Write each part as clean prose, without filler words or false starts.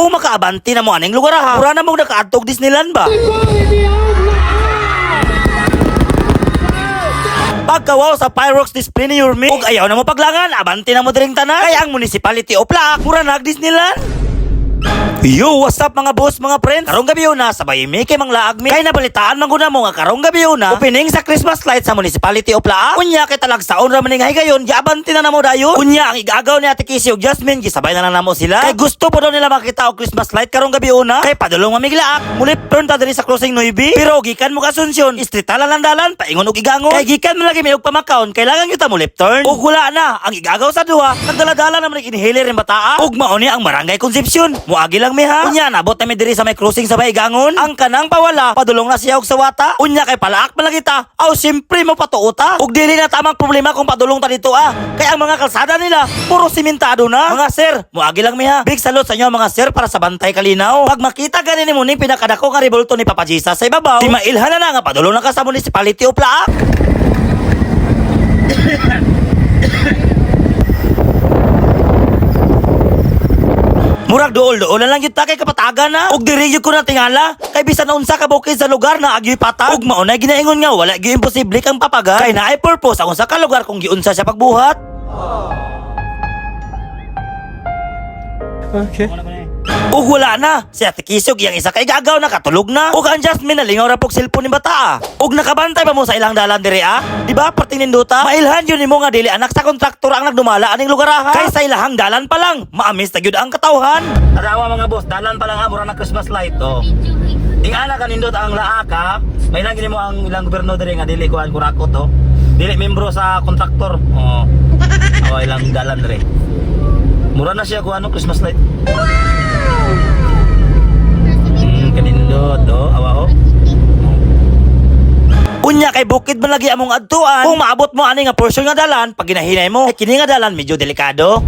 Kung makaabanti na mo aning lugar ha, pura na mo nakaadtog Disneyland ba? Pagkawaw sa fireworks display ni Yorme, ug ayaw na mo paglangan, abanti na mo diring tanan. Kaya ang municipality of Laak, pura nag Disneyland. Yo, what's up mga boss, mga friends? Karong gabi na, sabay mi kay manglaag mi. Kay nabalitaan man guna mo nga karong gabi na, opening sa Christmas light sa municipality of Laak. Unya kay talagsaon ra maning higayon, giabanti na namo dayon. Unya ang igagaw ni Ate Kisi ug Jasmine, gisabay na namo sila. Kay gusto po daw nila makita og Christmas light karong gabi na. Kay padulong mamiglaak, mulip turn ta diri sa crossing 9. Pero gikan mo ka Asunsyon, istrita lang dalan, paingon og igangon. Kay gikan man lagi may og pamakawon, kailangan kita mulip turn. Ug wala na, ang igagaw sa duha, nagdala-dala na man inhaler ng bataa. Ug mao ni ang Barangay Concepcion. Muagi lang mi ha. Unya nabot na mi diri sa may crossing sa Baigangon. Ang kanang pawala, padulong na siya og sawata. Unya kay palaak man lang kita. Aw simpre mo patuota. Ug dili na tamang problema kung padulong ta dito Kay ang mga kalsada nila puro simentado na. Mga sir, muagi lang mi ha. Big salute sa inyo mga sir para sa bantay kalinaw. Pag makita gani nimo ning pinakadako nga rebulto ni Papa Jesus sa ibabaw, di mailhan na nga padulong na ka sa municipality of Laak. Murag dool na lang yun ta kay kapatagan na. Ug diri gyud ko na tingala. Kay bisan unsa ka bukid sa lugar na agyoy patag. Ug mao na ginaingon nga wala gyud imposible kang papaga. Kay naay purpose ang usa ka lugar kung giunsa siya pagbuhat. Okay. Ug wala na. Si Ate Kisog iyang isa kay gagaw na katulog na. Ug ang Jasmine nalingaw ra pog cellphone ni bata Ug nakabantay pa mo sa ilang dalan diri Di ba perting ninduta? Mailhan yun nimo nga dili anak sa kontraktor ang nagdumala aning lugar Kay sa ilahang dalan pa lang, maamis na gyud ang katawhan. Arawa mga boss, dalan pa lang mura na Christmas light Ingana ka nindot ang Laak May lang gini mo ang ilang gobyerno diri nga dili kuan kurakot Dili membro sa kontraktor. Ilang dalan diri. Mura na siya kuan Christmas light. Kanindot awa Unya kay bukid man lagi among adtuan. Kung maabot mo ani nga portion nga dalan, pag ginahinay mo, kini nga dalan medyo delikado.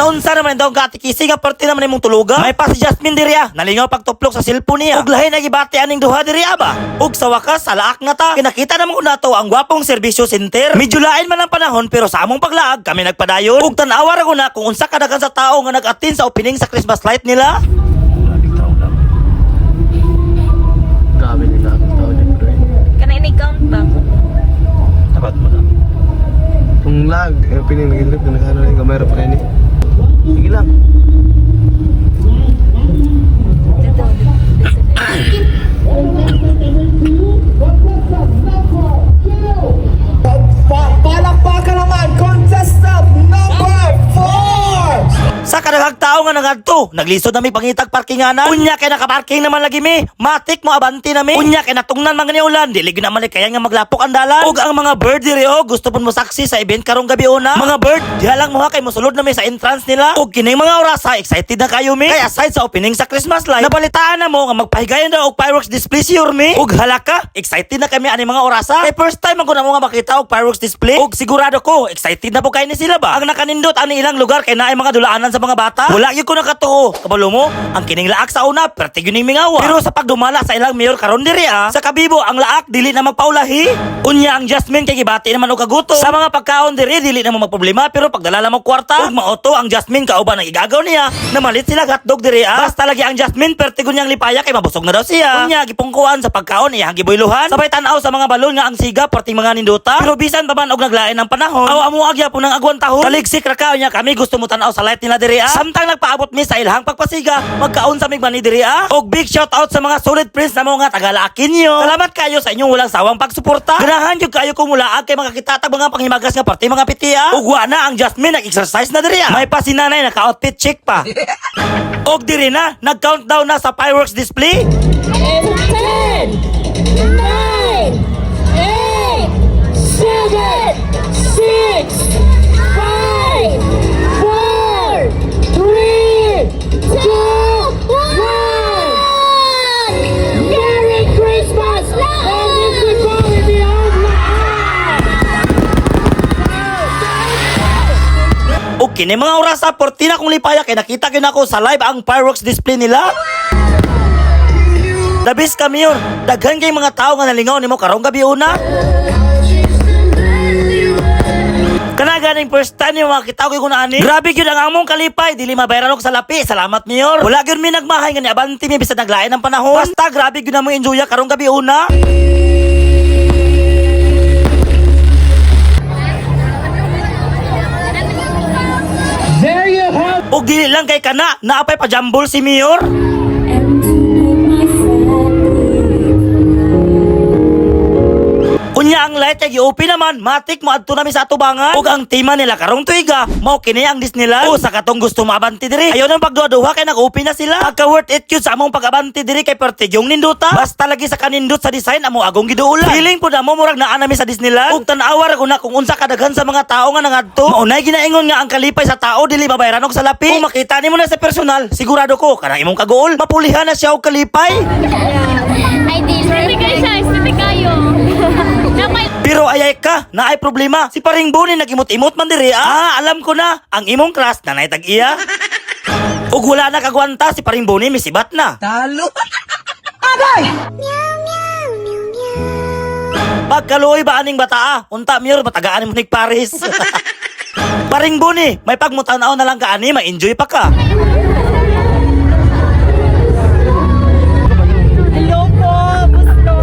Naunsa naman daw ang katikisi nga parte naman imong tuluga. May pa si Jasmine diri nalingaw pagtuplok sa cellphone niya. Ug lahi nagibati aning duha diri ba. Ug sa wakas sa Laak nga ta, kinakita naman ko nato ang gwapong serbisyo center. Medyo lain man ang panahon pero sa among paglaag kami nagpadayon. Ug tan-awa ra ko na kung unsa kadagan sa tao nga nag-attend sa opening sa Christmas light nila. Grabe nila ang tao din bro. Kana ini-count ba? Dapat mo na. Kung lag, pining nag-trip na nag-ano rin kamera pa rin Sige lang. Palakpakan naman, contestant number 4! Sa kadaghang tao nga nagadto, naglisod na mi pangitag parkinganan. Unya kay nakaparking naman lagi mi. Matik mo abanti na mi. Unya kay natungnan man nga ulan, dili gyud na malikayan nga maglapok ang dalan. Ug ang mga bird diri gusto pun mo saksi sa event karong gabi una. Mga bird, diha lang mo kay mosulod na mi sa entrance nila. Ug kining mga oras excited na kayo mi. Kay aside sa opening sa Christmas light, nabalitaan na mo nga magpahigayon daw og fireworks display si Yorme. Ug halaka, excited na kami ani mga orasa. Kay first time man ko na mo nga makita og fireworks display. Ug sigurado ko, excited na po kay ni sila ba. Ang nakanindot ani ilang lugar kay naay mga dulaanan sa mga bata. Wala gyud ko nakatuo. Kabalo mo, ang kining Laak sa una perti gyud ning mingawa. Pero sa pagdumala sa ilang mayor karon diri sa Kabibo ang Laak dili na magpaulahi. Unya ang Jasmine kay gibati naman og kaguto. Sa mga pagkaon diri dili na mo magproblema pero pagdala mo kwarta, ug maoto ang Jasmine kauban ang igagaw niya. Namalit sila hotdog diri Basta lagi ang Jasmine perti gyud niyang lipaya kay mabusog na daw siya. Unya gipungkuan sa pagkaon iyang giboyluhan. Sabay tan-aw sa mga balon nga ang siga perti mga ninduta. Pero bisan pa man og naglain ang panahon, aw amo agya po ng agwan tahon. Taligsik ra ka unya kami gusto mo tan-aw sa light nila diri Samtang nagpaabot mi sa ilhang pagpasiga, magkaon sa migmani diri Og big shout out sa mga solid friends na mga taga-Laakin nyo. Salamat kayo sa inyong walang sawang pagsuporta. Ganahan jud kayo kung mulaag kay makakita tag mga panghimagas nga parte mga pitia. Ug wa na ang Jasmine nag-exercise na diri May pa si nanay naka-outfit check pa. Og diri na nag-countdown na sa fireworks display. 10, 9, 8, 7, 6, 5, 4, 3, 2, 1! Merry Christmas! And this is going beyond Kini mga oras sa 14 akong lipaya kay nakita gyud ako sa live ang fireworks display nila. The best kami yun. Daghan kay mga tao nga nalingaw nimo karong gabi una. Kana ganing first time yung makita ko yung ani. Grabe gyud ang among kalipay, dili mabayaran og sa lapi. Salamat mayor. Wala gyud mi nagmahay nga ni abanti mi bisan naglain ng panahon. Basta grabe gyud na mo enjoy karong gabi una. There you have Og dili lang kay kana, naapay pa jambol si mayor. Unya ang light kay giupi naman, matik mo adto nami sa atubangan. Ug ang tema nila karong tuiga, mao kini ang Disneyland. O sa katong gusto maabanti diri. Ayon ang pagduha kay nag-upi na sila. Pagka worth it gyud sa among pag-abanti diri kay pertigyong ninduta. Basta lagi sa kanindot sa design amo agong giduulan. Feeling pud amo murag naa nami sa Disneyland. Ug tan-awar ko na kung unsa kadaghan sa mga tao nga nangadto. Maunay ginaingon nga ang kalipay sa tao dili mabayaran og salapi. Kung makita nimo na sa personal, sigurado ko kanang imong kagool, mapulihan na siya og kalipay. Ay, di. Stupid kayo siya. Stupid kayo. Dapat. Pero ayay ka, naay problema. Si paring Boni nag-imot-imot man diri. Ah, alam ko na. Ang imong crush na tag-iya. Ug wala na kagwanta si paring Boni misibat na. talo. Pagkaluoy ba aning bataa? Unta miyor batagaan mo nig Paris. Paring Boni, may pagmutaw-naw na lang ka ani, ma-enjoy pa ka. Hello po, gusto.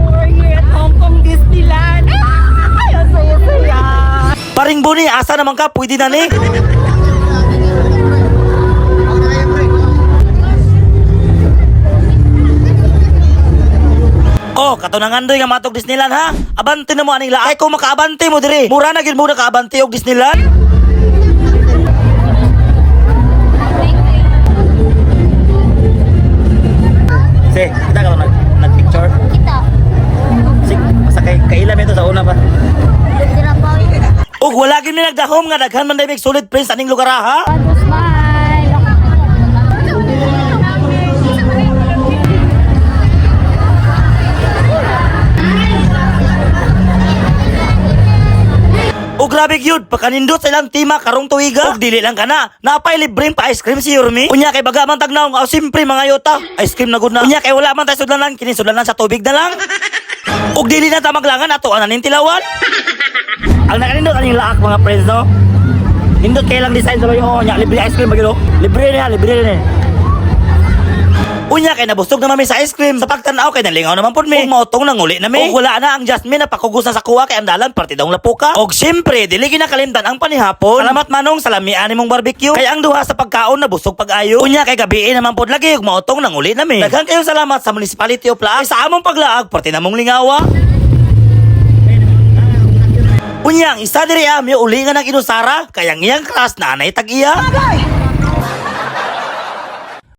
We're here at Hong Kong Disneyland. Ay, ang saya-saya. Paring Boni, asa naman ka? Pwede na ni. Oh, katunangan doy nga matog Disneyland ha. Abante na mo aning laay kung makaabante mo diri. Mura na gyud mo nakaabante og Disneyland. Sige, kita ka ba nag-picture? Kita. Sige, basta kailan ito sa una pa. Sila po. Ug wala gyud mi nagdahom nga daghan man dai solid prince aning lugar ha. Smile. O grabe gyud, pagkanindot sa ilang tima karong tuiga. Og dili lang kana, napay libreng pa ice cream si Yormi. Unya kay baga man tagnaw, simpre mga yota. Ice cream na gud na. Unya kay wala man tay sudlanan, kini sudlanan sa tubig na lang. Og dili na ta maglangan ato ananin tilawan. Ang nakanindot aning laak mga friends no. Nindot kay lang design sa bayo nya libre ice cream bagyo. Libre ni. Unya kay nabustog na mami sa ice cream. Sa pagtanaw kay nalingaw naman pud mi. Ug mautong nanguli na mi. Ug wala na ang Jasmine na pakugos na sa kuha kay andalan partidong lapuka. Og syempre dili ginakalimtan ang panihapon. Salamat manong sa lamian nimong barbecue. Kay ang duha sa pagkaon nabusog pag-ayo. Unya kay gabi naman pud lagi ug mautong nanguli na mi. Daghang kayong salamat sa Municipality of Laag sa among paglaag parte namong lingawa. Unya ang isa diri ami uli nga nag-inusara kay ang iyang crush na anay tag-iya.